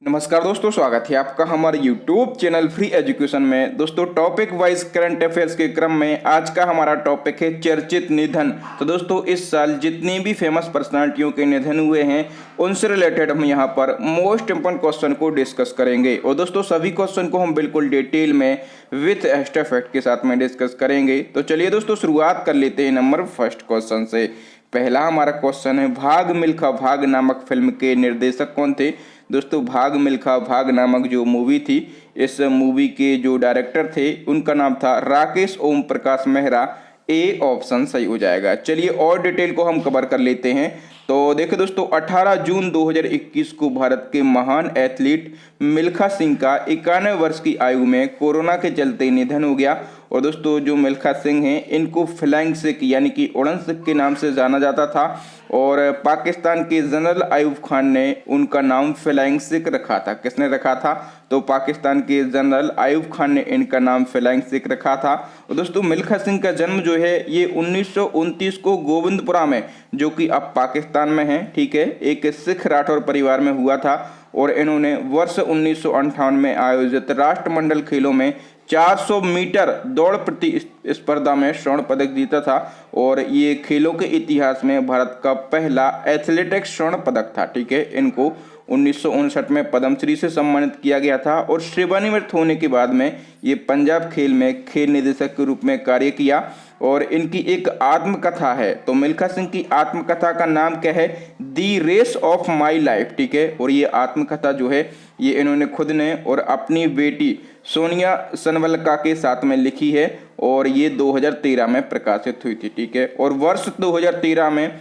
नमस्कार दोस्तों, स्वागत है आपका हमारे YouTube चैनल फ्री एजुकेशन में। दोस्तों, टॉपिक वाइज करंट अफेयर्स के क्रम में आज का हमारा टॉपिक है चर्चित निधन। तो दोस्तों, इस साल जितनी भी फेमस पर्सनालिटियों के निधन हुए हैं उनसे रिलेटेड हम यहाँ पर मोस्ट इंपोर्टेंट क्वेश्चन को डिस्कस करेंगे। और दोस्तों, सभी क्वेश्चन को हम बिल्कुल डिटेल में विथ एक्स्ट्रा फैक्ट के साथ में डिस्कस करेंगे। तो चलिए दोस्तों, शुरुआत कर लेते हैं नंबर फर्स्ट क्वेश्चन से। पहला हमारा क्वेश्चन है, भाग मिल्खा भाग नामक फिल्म के निर्देशक कौन थे। दोस्तों, भाग मिल्खा भाग नामक जो मूवी थी, इस मूवी के जो डायरेक्टर थे उनका नाम था राकेश ओम प्रकाश मेहरा। ए ऑप्शन सही हो जाएगा। चलिए और डिटेल को हम कवर कर लेते हैं। तो देखो दोस्तों, 18 जून 2021 को भारत के महान एथलीट मिल्खा सिंह का 91 वर्ष की आयु में कोरोना के चलते निधन हो गया। और दोस्तों, जो मिल्खा सिंह हैं इनको फ्लाइंग सिख यानी कि उड़न सिख के नाम से जाना जाता था। और पाकिस्तान के जनरल आयुब खान ने उनका नाम फ्लाइंग सिख रखा था। किसने रखा था? तो पाकिस्तान के जनरल आयुब खान ने इनका नाम फ्लाइंग सिख रखा था। और दोस्तों, मिल्खा सिंह का जन्म जो है ये 1929 को गोविंदपुरा में, जो कि अब पाकिस्तान में है, ठीक है, एक सिख राठौर परिवार में हुआ था। और इन्होंने वर्ष 1958 में आयोजित राष्ट्रमंडल खेलों में 400 मीटर दौड़ प्रतिस्पर्धा में स्वर्ण पदक जीता था। और ये खेलों के इतिहास में भारत का पहला एथलेटिक्स स्वर्ण पदक था, ठीक है। इनको 1959 में पद्मश्री से सम्मानित किया गया था। और सेवानिवृत्त होने के बाद में ये पंजाब खेल में खेल निदेशक के रूप में कार्य किया। और इनकी एक आत्मकथा है। तो मिल्खा सिंह की आत्मकथा का नाम क्या है? दी रेस ऑफ माई लाइफ, ठीक है। और ये आत्मकथा जो है ये इन्होंने खुद ने और अपनी बेटी सोनिया सनवलका के साथ में लिखी है। और ये 2013 में प्रकाशित हुई थी, ठीक है। और वर्ष 2013 में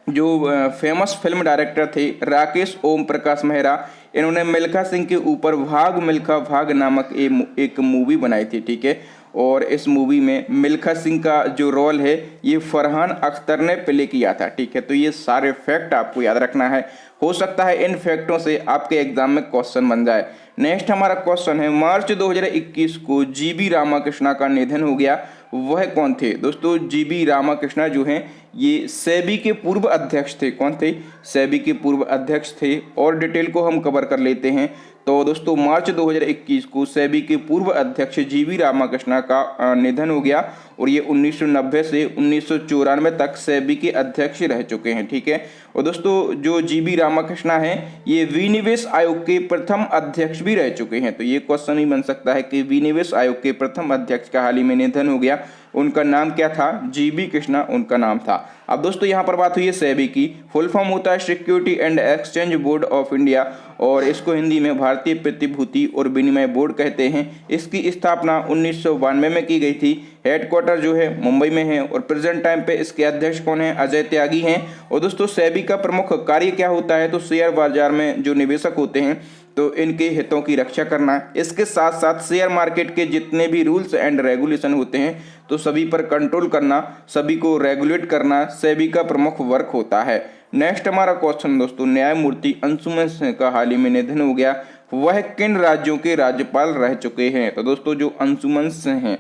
जो फेमस फिल्म डायरेक्टर थे राकेश ओम प्रकाश मेहरा, इन्होंने मिल्खा सिंह के ऊपर भाग मिल्खा भाग नामक एक मूवी बनाई थी, ठीक है। और इस मूवी में मिल्खा सिंह का जो रोल है ये फरहान अख्तर ने प्ले किया था, ठीक है। तो ये सारे फैक्ट आपको याद रखना है। हो सकता है इन फैक्टों से आपके एग्जाम में क्वेश्चन बन जाए। नेक्स्ट हमारा क्वेश्चन है, मार्च 2021 को जीबी रामाकृष्णा का निधन हो गया। वह कौन थे? दोस्तों, जीबी रामाकृष्णा जो हैं ये सेबी के पूर्व अध्यक्ष थे। कौन थे? सेबी के पूर्व अध्यक्ष थे। और डिटेल को हम कवर कर लेते हैं। तो दोस्तों, मार्च 2021 को सेबी के पूर्व अध्यक्ष जीबी रामाकृष्णा का निधन हो गया। और ये 1990 से 1994 तक सेबी के अध्यक्ष रह चुके हैं, ठीक है। और दोस्तों, जो जीबी रामाकृष्णा हैं ये विनिवेश आयोग के प्रथम अध्यक्ष भी रह चुके हैं। तो ये क्वेश्चन ही बन सकता है कि विनिवेश आयोग के प्रथम अध्यक्ष का हाल ही में निधन हो गया, उनका नाम क्या था? जीबी कृष्णा उनका नाम था। अब दोस्तों, यहाँ पर बात हुई है सेबी की। फुल फॉर्म होता है security and exchange board of India, और इसको हिंदी में भारतीय प्रतिभूति और विनिमय बोर्ड कहते हैं। इसकी स्थापना 1992 में की गई थी। हेडक्वार्टर जो है मुंबई में है। और प्रेजेंट टाइम पे इसके अध्यक्ष कौन है? अजय त्यागी हैं। और दोस्तों, सेबी का प्रमुख कार्य क्या होता है? तो शेयर बाजार में जो निवेशक होते हैं तो इनके हितों की रक्षा करना। इसके साथ साथ शेयर मार्केट के जितने भी रूल्स एंड रेगुलेशन होते हैं तो सभी पर कंट्रोल करना, सभी को रेगुलेट करना सेबी का प्रमुख वर्क होता है। नेक्स्ट हमारा क्वेश्चन दोस्तों, न्यायमूर्ति अंशुमन सिंह का हाल ही में निधन हो गया। वह किन राज्यों के राज्यपाल रह चुके हैं? तो दोस्तों, जो अंशुमन सिंह हैं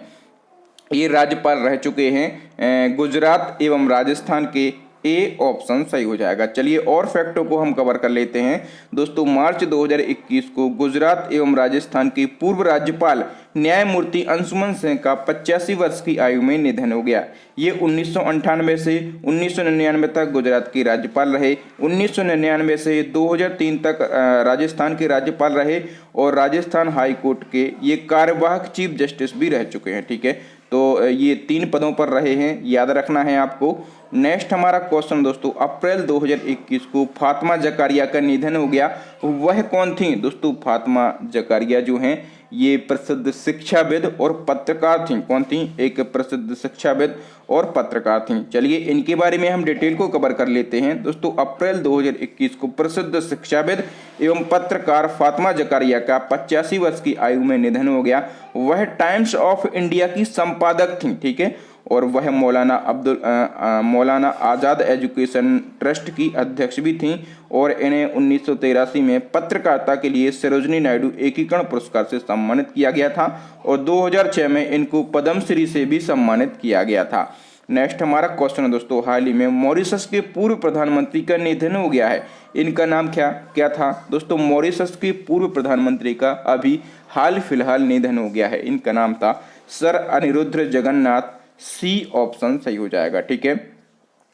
ये राज्यपाल रह चुके हैं गुजरात एवं राजस्थान के। ए ऑप्शन सही हो जाएगा। चलिए और फैक्टों को हम कवर कर लेते हैं। दोस्तों, मार्च 2021 को गुजरात एवं राजस्थान के पूर्व राज्यपाल न्यायमूर्ति अंशुमन सिंह का 85 वर्ष की आयु में निधन हो गया। ये 1998 से 1999 तक गुजरात के राज्यपाल रहे। 1999 से 2003 तक राजस्थान के राज्यपाल रहे। और राजस्थान हाई कोर्ट के ये कार्यवाहक चीफ जस्टिस भी रह चुके हैं, ठीक है। तो ये 3 पदों पर रहे हैं, याद रखना है आपको। नेक्स्ट हमारा क्वेश्चन दोस्तों, अप्रैल 2021 को फातिमा जकारिया का निधन हो गया। वह कौन थी? दोस्तों, फातिमा जकारिया जो हैं ये प्रसिद्ध शिक्षाविद और पत्रकार थीं। कौन थीं? एक प्रसिद्ध शिक्षाविद और पत्रकार थीं। चलिए इनके बारे में हम डिटेल को कवर कर लेते हैं। दोस्तों, अप्रैल 2021 को प्रसिद्ध शिक्षाविद एवं पत्रकार फातिमा जकारिया का 85 वर्ष की आयु में निधन हो गया। वह टाइम्स ऑफ इंडिया की संपादक थीं, ठीक है। और वह मौलाना आज़ाद एजुकेशन ट्रस्ट की अध्यक्ष भी थीं। और इन्हें 1983 में पत्रकारिता के लिए सरोजिनी नायडू एकीकरण पुरस्कार से सम्मानित किया गया था। और 2006 में इनको पद्मश्री से भी सम्मानित किया गया था। नेक्स्ट हमारा क्वेश्चन है दोस्तों, हाल ही में मॉरिशस के पूर्व प्रधानमंत्री का निधन हो गया है। इनका नाम क्या था दोस्तों? मॉरिशस के पूर्व प्रधानमंत्री का अभी हाल फिलहाल निधन हो गया है। इनका नाम था sir Anirudh Jagannath. C option सही हो जाएगा, ठीक है।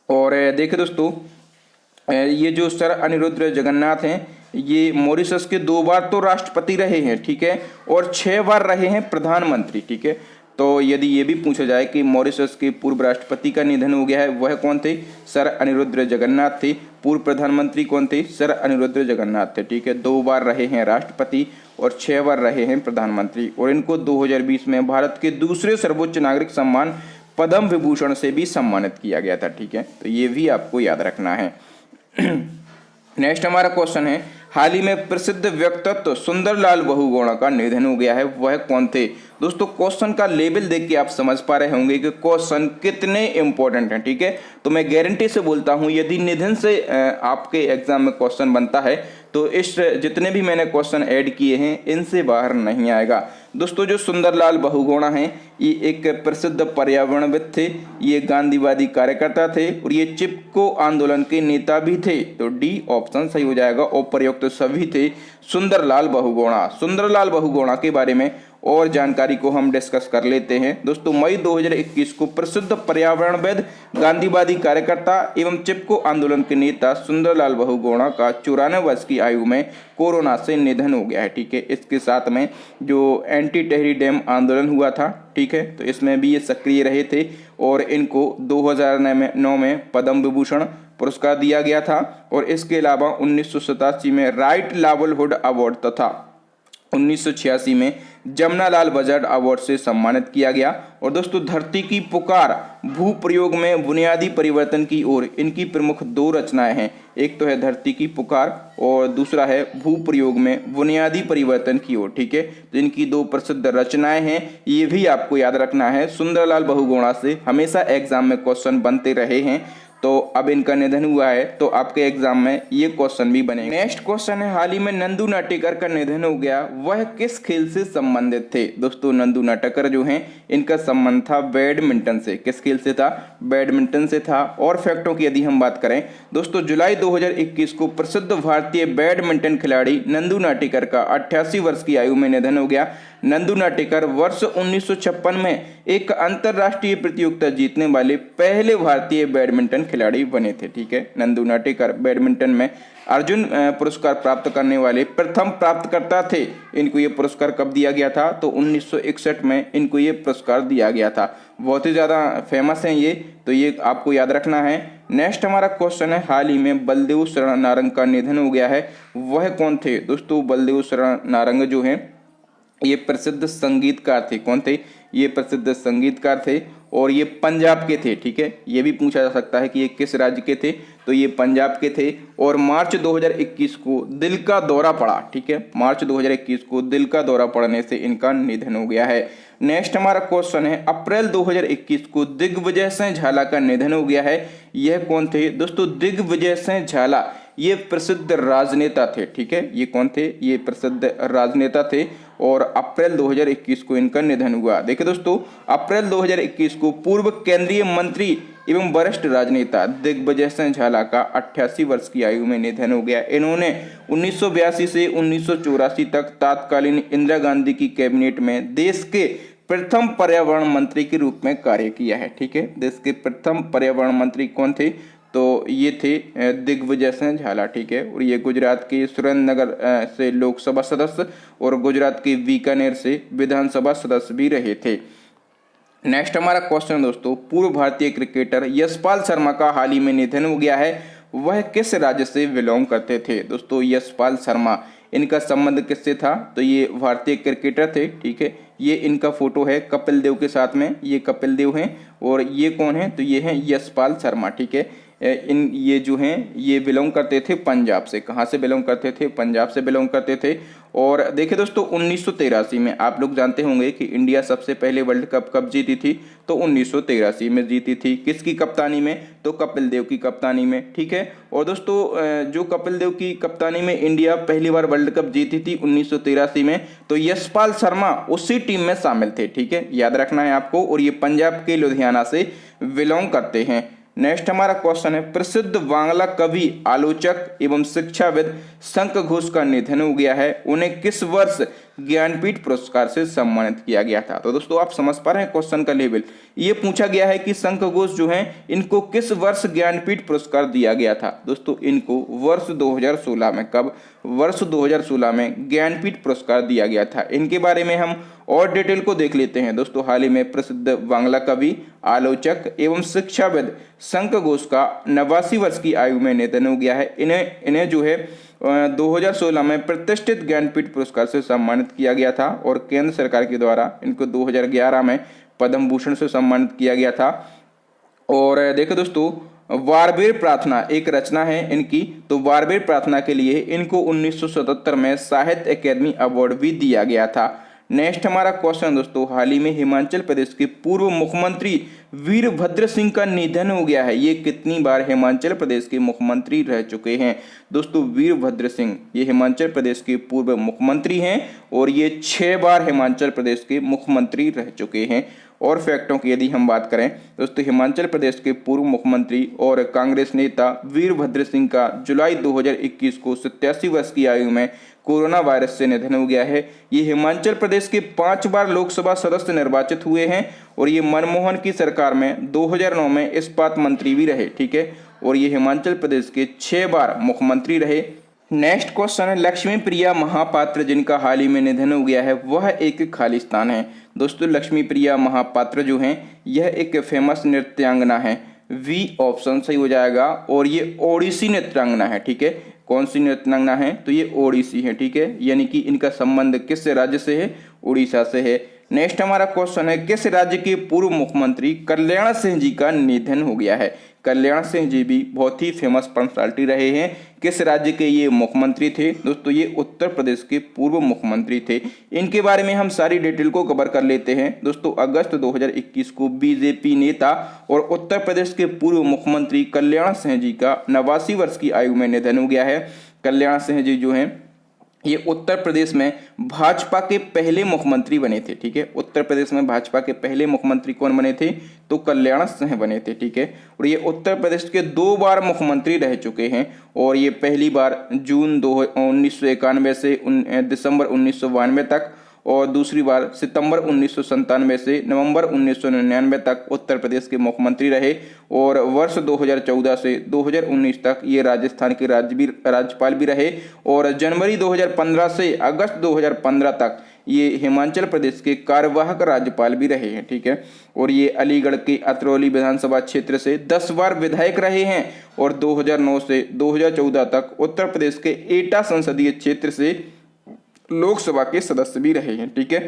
और देखिए दोस्तों, ये जो सर अनिरुद्ध जगन्नाथ हैं, ये मॉरिशस के 2 बार तो राष्ट्रपति रहे हैं, ठीक है, और 6 बार रहे हैं प्रधानमंत्री, ठीक है। तो यदि ये भी पूछा जाए कि मॉरिशस के पूर्व राष्ट्रपति का निधन हो गया है, वह कौन थे? सर अनिरुद्ध जगन्नाथ थे। पूर्व प्रधानमंत्री कौन थे? सर अनिरुद्ध जगन्नाथ थे, ठीक है। 2 बार रहे हैं राष्ट्रपति और 6 बार रहे हैं प्रधानमंत्री, और इनको 2020 में भारत के दूसरे सर्वोच्च नागरिक सम्मान पद्म विभूषण से भी सम्मानित किया गया था, ठीक है। तो ये भी आपको याद रखना है। नेक्स्ट हमारा क्वेश्चन है, हाल ही में प्रसिद्ध व्यक्तित्व सुंदरलाल बहुगुणा का निधन हो गया है, वह कौन थे? दोस्तों क्वेश्चन का लेवल देख के आप समझ पा रहे होंगे कि क्वेश्चन कितने इंपॉर्टेंट हैं, ठीक है। तो मैं गारंटी से बोलता हूं, यदि निधन से आपके एग्जाम में क्वेश्चन बनता है तो इस जितने भी मैंने क्वेश्चन ऐड किए हैं इनसे बाहर नहीं आएगा। दोस्तों जो सुंदरलाल बहुगुणा हैं, ये एक प्रसिद्ध पर्यावरणविद थे, ये गांधीवादी कार्यकर्ता थे और ये चिपको आंदोलन के नेता भी थे। तो डी ऑप्शन सही हो जाएगा। उपयुक्त सभी थे सुंदरलाल बहुगुणा। सुंदरलाल बहुगुणा के बारे में और जानकारी को हम डिस्कस कर लेते हैं। दोस्तों मई 2021 को प्रसिद्ध पर्यावरणविद, गांधीवादी कार्यकर्ता एवं चिपको आंदोलन के नेता सुंदरलाल बहुगुणा का 94 वर्ष की आयु में कोरोना से निधन हो गया है, ठीक है। इसके साथ में जो एंटी टेहरी डैम आंदोलन हुआ था, ठीक है, तो इसमें भी ये सक्रिय रहे थे और इनको 2009 में पद्म विभूषण पुरस्कार दिया गया था। और इसके अलावा 1987 में राइट लावलहुड अवार्ड तथा 1986 में जमनालाल बजाज अवार्ड से सम्मानित किया गया। और दोस्तों धरती की पुकार, भू प्रयोग में बुनियादी परिवर्तन की ओर, इनकी प्रमुख 2 रचनाएं हैं। एक तो है धरती की पुकार और दूसरा है भू प्रयोग में बुनियादी परिवर्तन की ओर, ठीक है। तो इनकी 2 प्रसिद्ध रचनाएं हैं, ये भी आपको याद रखना है। सुंदरलाल बहुगुणा से हमेशा एग्जाम में क्वेश्चन बनते रहे हैं, तो अब इनका निधन हुआ है तो आपके एग्जाम में ये क्वेश्चन भी बनेगा। नेक्स्ट क्वेश्चन है, हाल ही में नंदू नाटेकर का निधन हो गया, वह किस खेल से संबंधित थे? दोस्तों नंदू नाटेकर जो हैं, इनका संबंध था बैडमिंटन से। किस खेल से था? बैडमिंटन से था। और फैक्टों की यदि हम बात करें दोस्तों, जुलाई 2021 को प्रसिद्ध भारतीय बैडमिंटन खिलाड़ी नंदू नाटेकर का 88 वर्ष की आयु में निधन हो गया। नंदू नाटेकर वर्ष 1956 में एक अंतरराष्ट्रीय प्रतियोगिता जीतने वाले पहले भारतीय बैडमिंटन खिलाड़ी बने थे, ठीक है। नंदू नाटेकर बैडमिंटन में अर्जुन पुरस्कार प्राप्त करने वाले प्रथम प्राप्तकर्ता थे। इनको ये पुरस्कार कब दिया गया था? तो 1961 में इनको ये पुरस्कार दिया गया था। बहुत ही ज़्यादा फेमस हैं ये, तो ये आपको याद रखना है। नेक्स्ट हमारा क्वेश्चन है, हाल ही में बलदेव शरण नारंग का निधन हो गया है, वह कौन थे? दोस्तों बलदेव शरण नारंग जो हैं, ये प्रसिद्ध संगीतकार थे। कौन थे? ये प्रसिद्ध संगीतकार थे और ये पंजाब के थे, ठीक है। ये भी पूछा जा सकता है कि ये किस राज्य के थे, तो ये पंजाब के थे। और मार्च 2021 को दिल का दौरा पड़ा, ठीक है। मार्च 2021 को दिल का दौरा पड़ने से इनका निधन हो गया है। नेक्स्ट हमारा क्वेश्चन है, अप्रैल 2021 को दिग्विजय सिंह झाला का निधन हो गया है, यह कौन थे? दोस्तों दिग्विजय सिंह झाला ये प्रसिद्ध राजनेता थे, ठीक है। ये कौन थे? ये प्रसिद्ध राजनेता थे और अप्रैल 2021 को इनका निधन हुआ। देखिए दोस्तों, अप्रैल 2021 को पूर्व केंद्रीय मंत्री एवं वरिष्ठ राजनेता दिग्विजय सिंह झाला का 88 वर्ष की आयु में निधन हो गया। इन्होंने 1982 से 1984 तक तत्कालीन इंदिरा गांधी की कैबिनेट में देश के प्रथम पर्यावरण मंत्री के रूप में कार्य किया है, ठीक है। देश के प्रथम पर्यावरण मंत्री कौन थे? तो ये थे दिग्विजय सिंह झाला, ठीक है। और ये गुजरात के सुरेंद्रनगर से लोकसभा सदस्य और गुजरात के बीकानेर से विधानसभा सदस्य भी रहे थे। नेक्स्ट हमारा क्वेश्चन दोस्तों, पूर्व भारतीय क्रिकेटर यशपाल शर्मा का हाल ही में निधन हो गया है, वह किस राज्य से बिलोंग करते थे? दोस्तों यशपाल शर्मा, इनका संबंध किससे था? तो ये भारतीय क्रिकेटर थे, ठीक है। ये इनका फोटो है कपिल देव के साथ में, ये कपिल देव हैं और ये कौन है? तो ये हैं यशपाल शर्मा, ठीक है। ये जो हैं ये बिलोंग करते थे पंजाब से। कहाँ से बिलोंग करते थे? पंजाब से बिलोंग करते थे। और देखिए दोस्तों 1983 में आप लोग जानते होंगे कि इंडिया सबसे पहले वर्ल्ड कप कब जीती थी? तो 1983 में जीती थी। किसकी कप्तानी में? तो कपिल देव की कप्तानी में, ठीक है। और दोस्तों जो कपिल देव की कप्तानी में इंडिया पहली बार वर्ल्ड कप जीती थी 1983 में, तो यशपाल शर्मा उसी टीम में शामिल थे, ठीक है। याद रखना है आपको। और ये पंजाब के लुधियाना से बिलोंग करते हैं। नेक्स्ट हमारा क्वेश्चन है, प्रसिद्ध बांग्ला कवि, आलोचक एवं शिक्षाविद शंख घोष का निधन हो गया है। उन्हें किस वर्ष ज्ञानपीठ पुरस्कार से सम्मानित किया गया था? तो दोस्तों आप समझ पा रहे हैं क्वेश्चन का लेवल। ये पूछा गया है कि शंख घोष जो हैं इनको किस वर्ष ज्ञानपीठ पुरस्कार दिया गया था? दोस्तों इनको वर्ष 2016 में, कब? वर्ष 2016 में ज्ञानपीठ पुरस्कार दिया गया था। इनके बारे में हम और डिटेल को देख लेते हैं। दोस्तों हाल ही में प्रसिद्ध बांग्ला कवि, आलोचक एवं शिक्षाविद शंख घोष का 89 वर्ष की आयु में निधन हो गया है। इन्हें जो है 2016 में प्रतिष्ठित ज्ञानपीठ पुरस्कार से सम्मानित किया गया था और केंद्र सरकार के द्वारा इनको 2011 में पद्म भूषण से सम्मानित किया गया था। और देखो दोस्तों, वारबीर प्रार्थना एक रचना है इनकी, तो वारबीर प्रार्थना के लिए इनको 1977 में साहित्य अकादमी अवार्ड भी दिया गया था। नेक्स्ट हमारा क्वेश्चन दोस्तों, हाल ही में हिमाचल प्रदेश के पूर्व मुख्यमंत्री वीरभद्र सिंह का निधन हो गया है। ये कितनी बार हिमाचल प्रदेश के मुख्यमंत्री रह चुके हैं? दोस्तों वीरभद्र सिंह ये हिमाचल प्रदेश के पूर्व मुख्यमंत्री हैं और ये 6 बार हिमाचल प्रदेश के मुख्यमंत्री रह चुके हैं। और फैक्टों की यदि हम बात करें दोस्तों, हिमाचल प्रदेश के पूर्व मुख्यमंत्री और कांग्रेस नेता वीरभद्र सिंह का जुलाई 2021 को 87 वर्ष की आयु में कोरोना वायरस से निधन हो गया है। ये हिमाचल प्रदेश के 5 बार लोकसभा सदस्य निर्वाचित हुए हैं और ये मनमोहन की सरकार में 2009 में इस्पात मंत्री भी रहे, ठीक है। और ये हिमाचल प्रदेश के 6 बार मुख्यमंत्री रहे। नेक्स्ट क्वेश्चन है, लक्ष्मी प्रिया महापात्र जिनका हाल ही में निधन हो गया है वह एक खाली स्थान है। दोस्तों लक्ष्मी प्रिया महापात्र जो हैं यह एक फेमस नृत्यांगना है। वी ऑप्शन सही हो जाएगा। और ये ओडिसी नृत्यांगना है, ठीक है। कौन सी नृत्यांगना है? तो ये ओडिसी है, ठीक है। यानी कि इनका संबंध किस राज्य से है? उड़ीसा से है। नेक्स्ट हमारा क्वेश्चन है, किस राज्य के पूर्व मुख्यमंत्री कल्याण सिंह जी का निधन हो गया है? कल्याण सिंह जी भी बहुत ही फेमस पर्सनालिटी रहे हैं। किस राज्य के ये मुख्यमंत्री थे? दोस्तों ये उत्तर प्रदेश के पूर्व मुख्यमंत्री थे। इनके बारे में हम सारी डिटेल को कवर कर लेते हैं। दोस्तों अगस्त 2021 को बीजेपी नेता और उत्तर प्रदेश के पूर्व मुख्यमंत्री कल्याण सिंह जी का 89 वर्ष की आयु में निधन हो गया है। कल्याण सिंह जी जो हैं ये उत्तर प्रदेश में भाजपा के पहले मुख्यमंत्री बने थे, ठीक है। उत्तर प्रदेश में भाजपा के पहले मुख्यमंत्री कौन बने थे? तो कल्याण सिंह बने थे, ठीक है। और ये उत्तर प्रदेश के 2 बार मुख्यमंत्री रह चुके हैं और ये पहली बार जून 1991 से दिसंबर 1992 तक और दूसरी बार सितंबर 1997 से नवंबर 1999 तक उत्तर प्रदेश के मुख्यमंत्री रहे। और वर्ष 2014 से 2019 तक ये राजस्थान के राज्यपाल भी रहे और जनवरी 2015 से अगस्त 2015 तक ये हिमाचल प्रदेश के कार्यवाहक राज्यपाल भी रहे हैं, ठीक है। और ये अलीगढ़ के अतरौली विधानसभा क्षेत्र से 10 बार विधायक रहे हैं और 2009 से 2014 तक उत्तर प्रदेश के एटा संसदीय क्षेत्र से लोकसभा के सदस्य भी रहे हैं, ठीक है।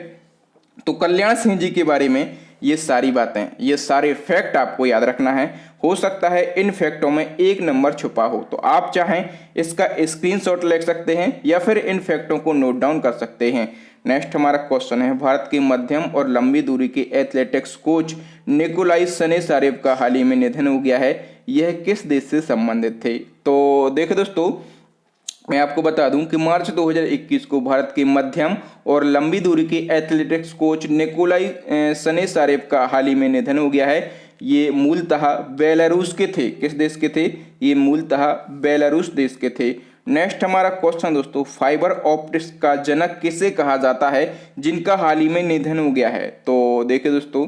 तो कल्याण सिंह जी के बारे में ये सारी बातें, ये सारे फैक्ट आपको याद रखना है। हो सकता है इन फैक्टों में एक नंबर छुपा हो, तो आप चाहें इसका स्क्रीनशॉट ले सकते हैं या फिर इन फैक्टों को नोट डाउन कर सकते हैं। नेक्स्ट हमारा क्वेश्चन है, भारत के मध्यम और लंबी दूरी के एथलेटिक्स कोच निकोलाई सनेसारेव का हाल ही में निधन हो गया है। यह किस देश से संबंधित थे? तो देखो दोस्तों, मैं आपको बता दूं कि मार्च 2021 को भारत के मध्यम और लंबी दूरी के एथलेटिक्स कोच निकोलाई सनेसारेव का हाल ही में निधन हो गया है। ये मूलतः बेलारूस के थे। किस देश के थे? ये मूलतः बेलारूस देश के थे। नेक्स्ट हमारा क्वेश्चन दोस्तों, फाइबर ऑप्टिक्स का जनक किसे कहा जाता है जिनका हाल ही में निधन हो गया है? तो देखिए दोस्तों,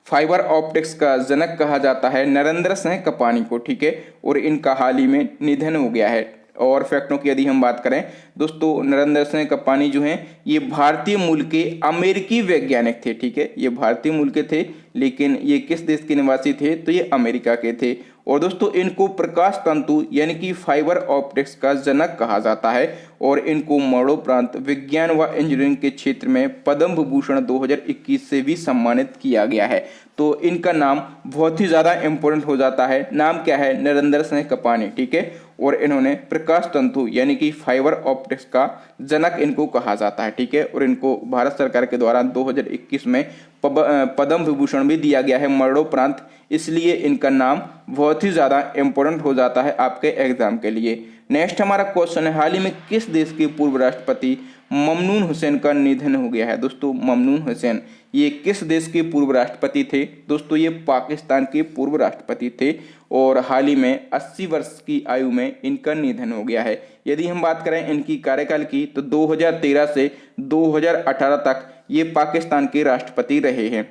फाइबर ऑप्टिक्स का जनक कहा जाता है नरेंद्र सिंह कपानी को, ठीक है। और इनका हाल ही में निधन हो गया है। और फैक्टों की यदि हम बात करें दोस्तों, नरेंद्र सिंह कपानी जो हैं ये भारतीय मूल के अमेरिकी वैज्ञानिक थे, ठीक है। ये भारतीय मूल के थे लेकिन ये किस देश के निवासी थे? तो ये अमेरिका के थे। और दोस्तों इनको प्रकाश तंतु यानी कि फाइबर ऑप्टिक्स का जनक कहा जाता है और इनको मरणोपरांत विज्ञान व इंजीनियरिंग के क्षेत्र में पद्म विभूषण 2021 से भी सम्मानित किया गया है। तो इनका नाम बहुत ही ज़्यादा इम्पोर्टेंट हो जाता है। नाम क्या है? नरेंद्र सिंह कपानी, ठीक है। और इन्होंने प्रकाश तंतु यानी कि फाइबर ऑप्टिक्स का जनक इनको कहा जाता है, ठीक है। और इनको भारत सरकार के द्वारा 2021 में पद्म विभूषण भी दिया गया है मरणोपरांत, इसलिए इनका नाम बहुत ही ज़्यादा इम्पोर्टेंट हो जाता है आपके एग्जाम के लिए। नेक्स्ट हमारा क्वेश्चन है, हाल ही में किस देश के पूर्व राष्ट्रपति ममनून हुसैन का निधन हो गया है। दोस्तों ममनून हुसैन ये किस देश के पूर्व राष्ट्रपति थे। दोस्तों ये पाकिस्तान के पूर्व राष्ट्रपति थे और हाल ही में 80 वर्ष की आयु में इनका निधन हो गया है। यदि हम बात करें इनकी कार्यकाल की तो 2013 से 2018 तक ये पाकिस्तान के राष्ट्रपति रहे हैं।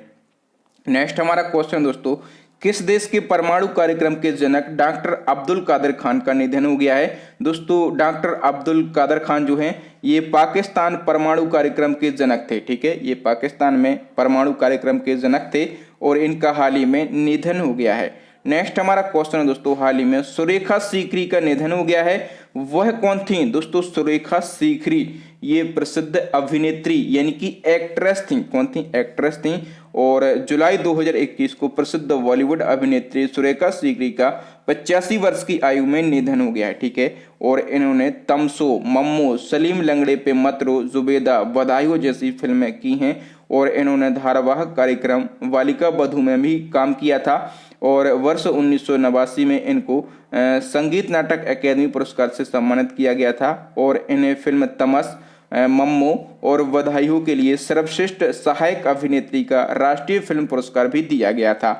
नेक्स्ट हमारा क्वेश्चन दोस्तों, किस देश के परमाणु कार्यक्रम के जनक डॉक्टर अब्दुल कादिर खान का निधन हो गया है। दोस्तों डॉक्टर अब्दुल कादिर खान जो हैं ये पाकिस्तान परमाणु कार्यक्रम के जनक थे। ठीक है, ये पाकिस्तान में परमाणु कार्यक्रम के जनक थे और इनका हाल ही में निधन हो गया है। नेक्स्ट हमारा क्वेश्चन है दोस्तों, हाल ही में सुरेखा सीकरी का निधन हो गया है। वह कौन थी। दोस्तों सुरेखा सीकरी ये प्रसिद्ध अभिनेत्री यानी कि एक्ट्रेस थी। कौन थी। एक्ट्रेस थी और जुलाई 2021 को प्रसिद्ध बॉलीवुड अभिनेत्री सुरेखा सीकरी का 85 वर्ष की आयु में निधन हो गया है। ठीक है, और इन्होंने तमसो, मम्मो, सलीम लंगड़े पे मत रो, जुबेदा, बधाइयों जैसी फिल्में की हैं और इन्होंने धारावाहिक कार्यक्रम बालिका बधू में भी काम किया था और वर्ष 1989 में इनको संगीत नाटक अकादमी पुरस्कार से सम्मानित किया गया था और इन्हें फिल्म तमस, मम्मो और बधाइयों के लिए सर्वश्रेष्ठ सहायक अभिनेत्री का राष्ट्रीय फिल्म पुरस्कार भी दिया गया था।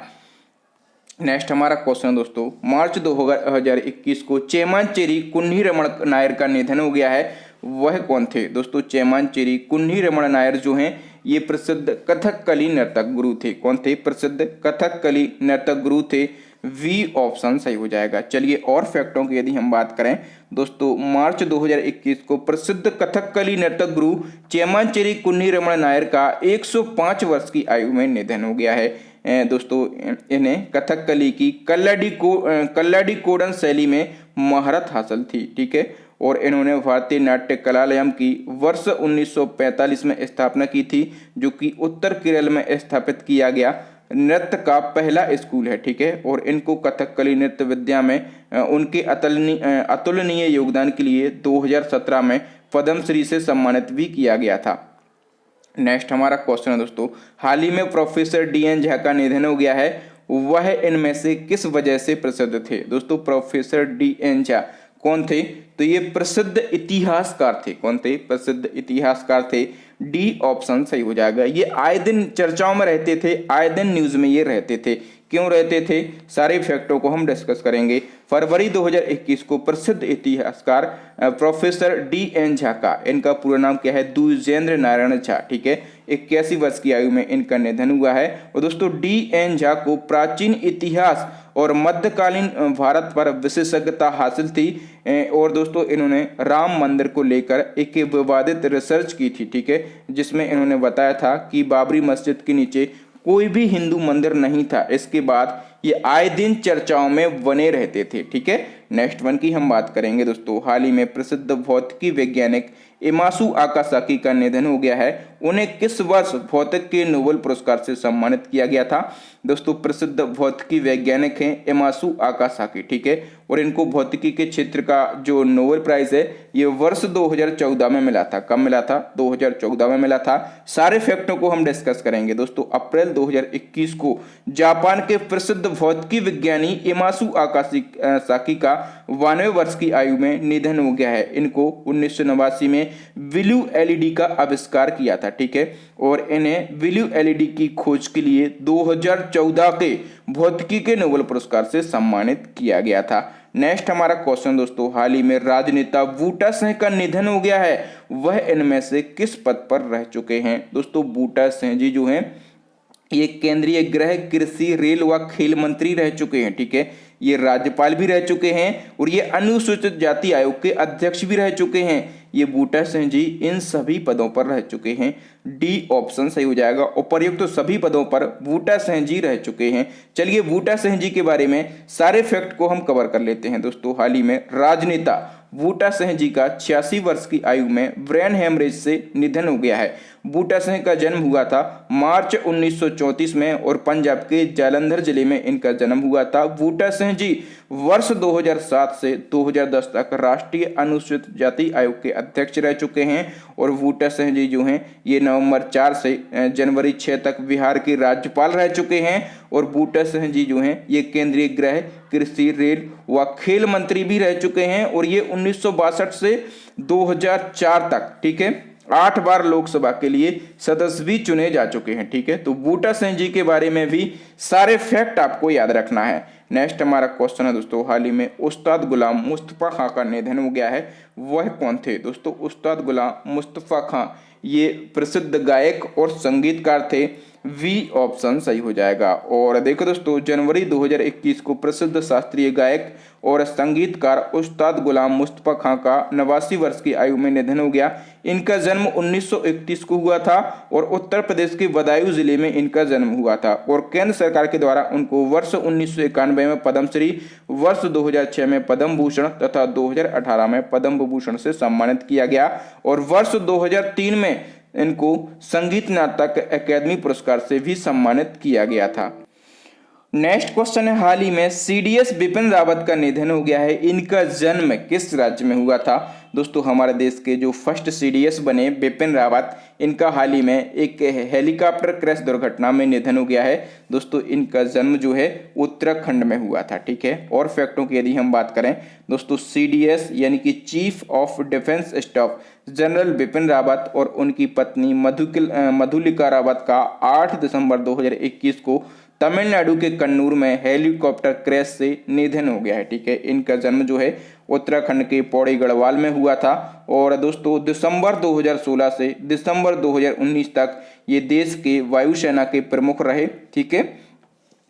नेक्स्ट हमारा क्वेश्चन दोस्तों, मार्च 2021 को चेम्मांचेरी कुन्ही रमण नायर का निधन हो गया है। वह कौन थे। दोस्तों चेम्मांचेरी कुन्ही रमण नायर जो हैं ये प्रसिद्ध कथकली नर्तक गुरु थे। कौन थे। प्रसिद्ध कथकली नर्तक गुरु थे। वी ऑप्शन सही हो जाएगा। चलिए और फैक्टों की यदि हम बात करें दोस्तों, मार्च 2021 को प्रसिद्ध कथकली नर्तक गुरु चेम्मांचेरी कुन्ही रमण नायर का 105 वर्ष की आयु में निधन हो गया है। दोस्तों इन्हें कथकली की कल्लाडी कोडन शैली में महारत हासिल थी। ठीक है, और इन्होंने भारतीय नाट्य कलालयम की वर्ष 1945 में स्थापना की थी जो कि उत्तर केरल में स्थापित किया गया नृत्य का पहला स्कूल है। ठीक है, और इनको कथकली नृत्य विद्या में उनके अतुलनीय योगदान के लिए 2017 में पद्मश्री से सम्मानित भी किया गया था। नेक्स्ट हमारा क्वेश्चन है दोस्तों, हाल ही में प्रोफेसर DN झा का निधन हो गया है। वह इनमें से किस वजह से प्रसिद्ध थे। दोस्तों प्रोफेसर DN झा कौन थे। तो ये प्रसिद्ध इतिहासकार थे। कौन थे। प्रसिद्ध इतिहासकार थे। डी ऑप्शन सही हो जाएगा। ये आए दिन चर्चाओं में रहते थे, आए दिन न्यूज में ये रहते थे। क्यों रहते थे, सारे फैक्टों को हम डिस्कस करेंगे। फरवरी 2021 को प्रसिद्ध इतिहासकार प्रोफेसर DN झा का, इनका पूरा नाम क्या है, द्विजेंद्र नारायण झा। ठीक है, 81 वर्ष की आयु में इनका निधन हुआ है। और दोस्तों DN झा को प्राचीन इतिहास और मध्यकालीन भारत पर विशेषज्ञता हासिल थी और दोस्तों इन्होंने राम मंदिर को लेकर एक विवादित रिसर्च की थी। ठीक है, जिसमें इन्होंने बताया था कि बाबरी मस्जिद के नीचे कोई भी हिंदू मंदिर नहीं था। इसके बाद ये आए दिन चर्चाओं में बने रहते थे। ठीक है, नेक्स्ट वन की हम बात करेंगे दोस्तों, हाल ही में प्रसिद्ध भौतिकी वैज्ञानिक इमासु आकासाकी का निधन हो गया है। उन्हें किस वर्ष भौतिक के नोबेल पुरस्कार से सम्मानित किया गया था। दोस्तों प्रसिद्ध भौतिकी वैज्ञानिक हैं इमासु आकासाकी। ठीक है, और इनको भौतिकी के क्षेत्र का जो नोबेल प्राइज है ये वर्ष 2014 में मिला था। कब मिला था। 2014 में मिला था। सारे फैक्टों को हम डिस्कस करेंगे दोस्तों। अप्रैल 2021 को जापान के प्रसिद्ध भौतिकी विज्ञानी इमासु आकासाकी का 92 वर्ष की आयु में निधन हो गया है। इनको 1989 में ब्लू LED का आविष्कार किया था। ठीक है, और इन्हें ब्लू LED की खोज के लिए 2014 के भौतिकी के नोबेल पुरस्कार से सम्मानित किया गया था। नेक्स्ट हमारा क्वेश्चन दोस्तों, हाल ही में राजनेता बूटा सिंह का निधन हो गया है। वह इनमें से किस पद पर रह चुके हैं। दोस्तों बूटा सिंह जी जो हैं ये केंद्रीय गृह, कृषि, रेल व खेल मंत्री रह चुके हैं। ठीक है, ये राज्यपाल भी रह चुके हैं और ये अनुसूचित जाति आयोग के अध्यक्ष भी रह चुके हैं। ये बूटा सिंह जी इन सभी पदों पर रह चुके हैं। डी ऑप्शन सही हो जाएगा। उपर्युक्त तो सभी पदों पर बूटा सिंह जी रह चुके हैं। चलिए बूटा सिंह जी के बारे में सारे फैक्ट को हम कवर कर लेते हैं दोस्तों। हाल ही में राजनेता बूटा सिंह जी का 86 वर्ष की आयु में ब्रेन हेमरेज से निधन हो गया है। बूटा सिंह का जन्म हुआ था मार्च 1934 में और पंजाब के जालंधर जिले में इनका जन्म हुआ था। बूटा सिंह जी वर्ष 2007 से 2010 तक राष्ट्रीय अनुसूचित जाति आयोग के अध्यक्ष रह चुके हैं और बूटा सिंह जी जो हैं ये नवंबर 4 से जनवरी 6 तक बिहार के राज्यपाल रह चुके हैं और बूटा सिंह जी जो हैं ये केंद्रीय गृह, कृषि, रेल व खेल मंत्री भी रह चुके हैं और ये 1962 से 2004 तक, ठीक है, 8 बार लोकसभा के लिए सदस्य भी चुने जा चुके हैं। ठीक है, तो बूटा सिंह जी के बारे में भी सारे फैक्ट आपको याद रखना है। नेक्स्ट हमारा क्वेश्चन है दोस्तों, हाल ही में उस्ताद गुलाम मुस्तफा खां का निधन हो गया है, वह कौन थे? दोस्तों उस्ताद गुलाम मुस्तफा खां ये प्रसिद्ध गायक और संगीतकार थे। वी ऑप्शन सही हो जाएगा। और देखो दोस्तों, जनवरी 2021 को प्रसिद्ध शास्त्रीय गायक और संगीतकार उस्ताद गुलाम मुस्तफा खां का 89 वर्ष की आयु में निधन हो गया। इनका जन्म 1931 को हुआ था और उत्तर प्रदेश के बदायूं जिले में इनका जन्म हुआ था और केंद्र सरकार के द्वारा उनको वर्ष 1991 में पद्मश्री, वर्ष 2006 में पद्म भूषण तथा 2018 में पद्म विभूषण से सम्मानित किया गया और वर्ष 2003 में इनको संगीत नाटक अकादमी पुरस्कार से भी सम्मानित किया गया था। नेक्स्ट क्वेश्चन है, हाल ही में सीडीएस बिपिन रावत का निधन हो गया है, इनका जन्म किस राज्य में हुआ था? दोस्तों हमारे देश के जो फर्स्ट सीडीएस बने बिपिन रावत, इनका हाल ही में एक हेलीकॉप्टर क्रैश दुर्घटना में निधन हो गया है। दोस्तों इनका जन्म जो है उत्तराखंड में हुआ था। ठीक है, और फैक्टों की यदि हम बात करें दोस्तों, सीडीएस यानी कि chief of defence staff general Bipin Rawat और उनकी पत्नी मधुलिका रावत का 8 दिसंबर 2021 को तमिलनाडु के कन्नूर में हेलीकॉप्टर क्रैश से निधन हो गया है। ठीक है, इनका जन्म जो है उत्तराखंड के पौड़ी गढ़वाल में हुआ था और दोस्तों दिसंबर 2016 से दिसंबर 2019 तक ये देश के वायुसेना के प्रमुख रहे। ठीक है,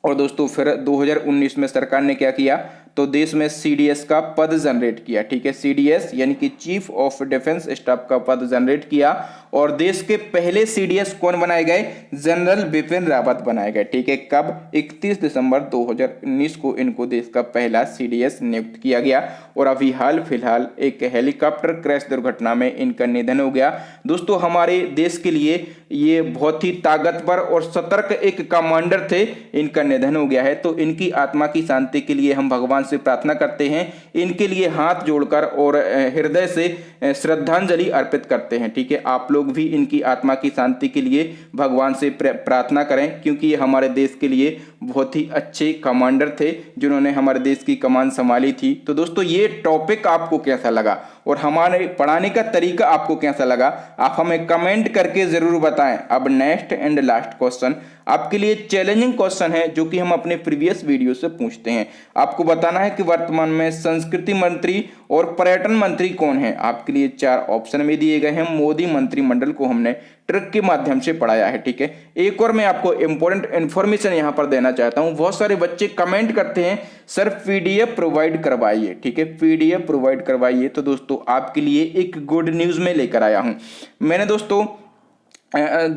और दोस्तों फिर 2019 में सरकार ने क्या किया, तो देश में सीडीएस का पद जनरेट किया। ठीक है, सीडीएस यानी कि चीफ ऑफ डिफेंस स्टाफ का पद जनरेट किया और देश के पहले सीडीएस कौन बनाए गए? जनरल बिपिन रावत बनाए गए। ठीक है, कब? 31 दिसंबर 2019 को इनको देश का पहला सीडीएस नियुक्त किया गया और अभी हाल फिलहाल एक हेलीकॉप्टर क्रैश दुर्घटना में इनका निधन हो गया। दोस्तों हमारे देश के लिए ये बहुत ही ताकतवर और सतर्क एक कमांडर थे, इनका निधन हो गया है। तो इनकी आत्मा की शांति के लिए हम भगवान से प्रार्थना करते हैं, इनके लिए हाथ जोड़कर और हृदय से श्रद्धांजलि अर्पित करते हैं। ठीक है, आप लोग भी इनकी आत्मा की शांति के लिए भगवान से प्रार्थना करें, क्योंकि ये हमारे देश के लिए बहुत ही अच्छे कमांडर थे जिन्होंने हमारे देश की कमान संभाली थी। तो दोस्तों ये टॉपिक आपको कैसा लगा और हमारे पढ़ाने का तरीका आपको कैसा लगा, आप हमें कमेंट करके जरूर बताएं। अब नेक्स्ट एंड लास्ट क्वेश्चन आपके लिए चैलेंजिंग क्वेश्चन है जो कि हम अपने प्रीवियस वीडियो से पूछते हैं। आपको बताना है कि वर्तमान में संस्कृति मंत्री और पर्यटन मंत्री कौन है। आपके लिए 4 ऑप्शन में दिए गए हैं। मोदी मंत्रिमंडल को हमने ट्रिक के माध्यम से पढ़ाया है। ठीक है, एक और मैं आपको इंपॉर्टेंट इन्फॉर्मेशन यहां पर देना चाहता हूं। बहुत सारे बच्चे कमेंट करते हैं सर पीडीएफ प्रोवाइड करवाइए। ठीक है, पीडीएफ प्रोवाइड करवाइए। तो दोस्तों आपके लिए एक गुड न्यूज में लेकर आया हूं। मैंने दोस्तों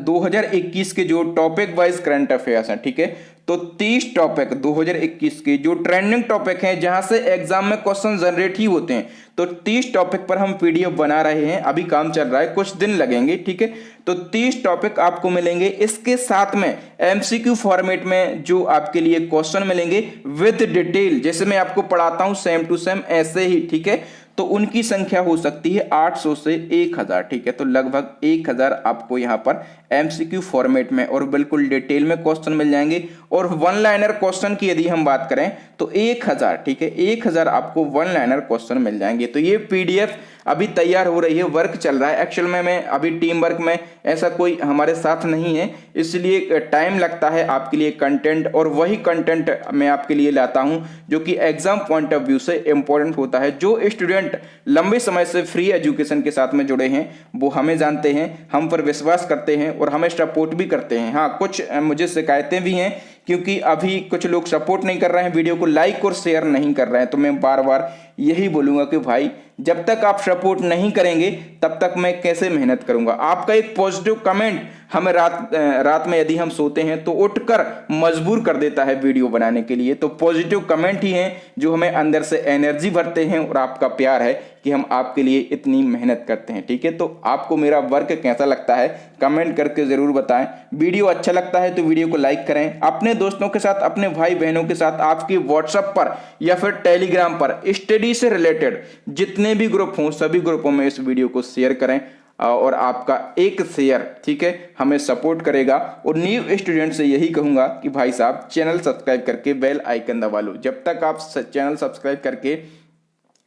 2021 के जो टॉपिक वाइज करंट अफेयर्स हैं, ठीक है, तो 30 टॉपिक 2021 के जो ट्रेंडिंग टॉपिक हैं जहां से एग्जाम में क्वेश्चन जनरेट ही होते हैं, तो 30 टॉपिक पर हम पीडीएफ बना रहे हैं। अभी काम चल रहा है, कुछ दिन लगेंगे। ठीक है, तो 30 टॉपिक आपको मिलेंगे। इसके साथ में एमसीक्यू फॉर्मेट में जो आपके लिए क्वेश्चन मिलेंगे विद डिटेल, जैसे मैं आपको पढ़ाता हूं सेम टू सेम ऐसे ही। ठीक है, तो उनकी संख्या हो सकती है 800 से 1000। ठीक है, तो लगभग 1000 आपको यहाँ पर एमसीक्यू फॉर्मेट में और बिल्कुल डिटेल में क्वेश्चन मिल जाएंगे। और वन लाइनर क्वेश्चन की यदि हम बात करें तो 1000, ठीक है, 1000 आपको वन लाइनर क्वेश्चन मिल जाएंगे। तो ये पीडीएफ अभी तैयार हो रही है, वर्क चल रहा है। एक्चुअल में मैं अभी टीम वर्क में ऐसा कोई हमारे साथ नहीं है, इसलिए टाइम लगता है आपके लिए कंटेंट, और वही कंटेंट मैं आपके लिए लाता हूं जो कि एग्जाम पॉइंट ऑफ व्यू से इंपॉर्टेंट होता है। जो स्टूडेंट लंबे समय से फ्री एजुकेशन के साथ में जुड़े हैं वो हमें जानते हैं, हम पर विश्वास करते हैं और हमें सपोर्ट भी करते हैं। हाँ, कुछ मुझे शिकायतें भी हैं क्योंकि अभी कुछ लोग सपोर्ट नहीं कर रहे हैं, वीडियो को लाइक और शेयर नहीं कर रहे हैं। तो मैं बार बार यही बोलूंगा कि भाई जब तक आप सपोर्ट नहीं करेंगे तब तक मैं कैसे मेहनत करूंगा। आपका एक पॉजिटिव कमेंट हमें रात में यदि हम सोते हैं तो उठकर मजबूर कर देता है वीडियो बनाने के लिए। तो पॉजिटिव कमेंट ही हैं जो हमें अंदर से एनर्जी भरते हैं और आपका प्यार है कि हम आपके लिए इतनी मेहनत करते हैं। ठीक है, तो आपको मेरा वर्क कैसा लगता है कमेंट करके जरूर बताएं। वीडियो अच्छा लगता है तो वीडियो को लाइक करें, अपने दोस्तों के साथ, अपने भाई बहनों के साथ, आपके व्हाट्सएप पर या फिर टेलीग्राम पर स्टडी से रिलेटेड जितने भी ग्रुप हों सभी ग्रुपों में इस वीडियो को शेयर करें। और आपका एक शेयर, ठीक है, हमें सपोर्ट करेगा। और न्यू स्टूडेंट से यही कहूँगा कि भाई साहब चैनल सब्सक्राइब करके बेल आइकन दबा लो। जब तक आप चैनल सब्सक्राइब करके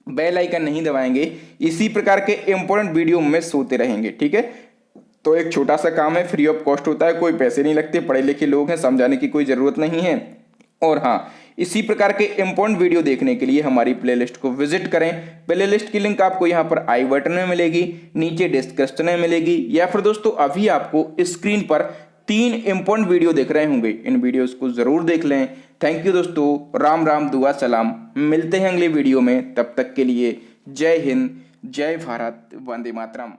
बेल आइकन नहीं दबाएंगे, इसी प्रकार के इंपॉर्टेंट वीडियो मिस होते रहेंगे, ठीक है। तो एक छोटा सा काम है, फ्री ऑफ कॉस्ट होता है, कोई पैसे नहीं लगते, पढ़े लिखे लोग हैं, समझाने की कोई ज़रूरत नहीं है। और हाँ, इसी प्रकार के इंपॉर्टेंट वीडियो देखने के लिए हमारी प्लेलिस्ट को विजिट करें। प्लेलिस्ट की लिंक आपको यहाँ पर आई बटन में मिलेगी, नीचे डिस्क्रिप्शन में मिलेगी, या फिर दोस्तों अभी आपको स्क्रीन पर 3 इंपॉर्टेंट वीडियो दिख रहे होंगे, इन वीडियोस को जरूर देख लें। थैंक यू दोस्तों, राम राम, दुआ सलाम, मिलते हैं अगले वीडियो में। तब तक के लिए जय हिंद, जय भारत, वंदे मातरम।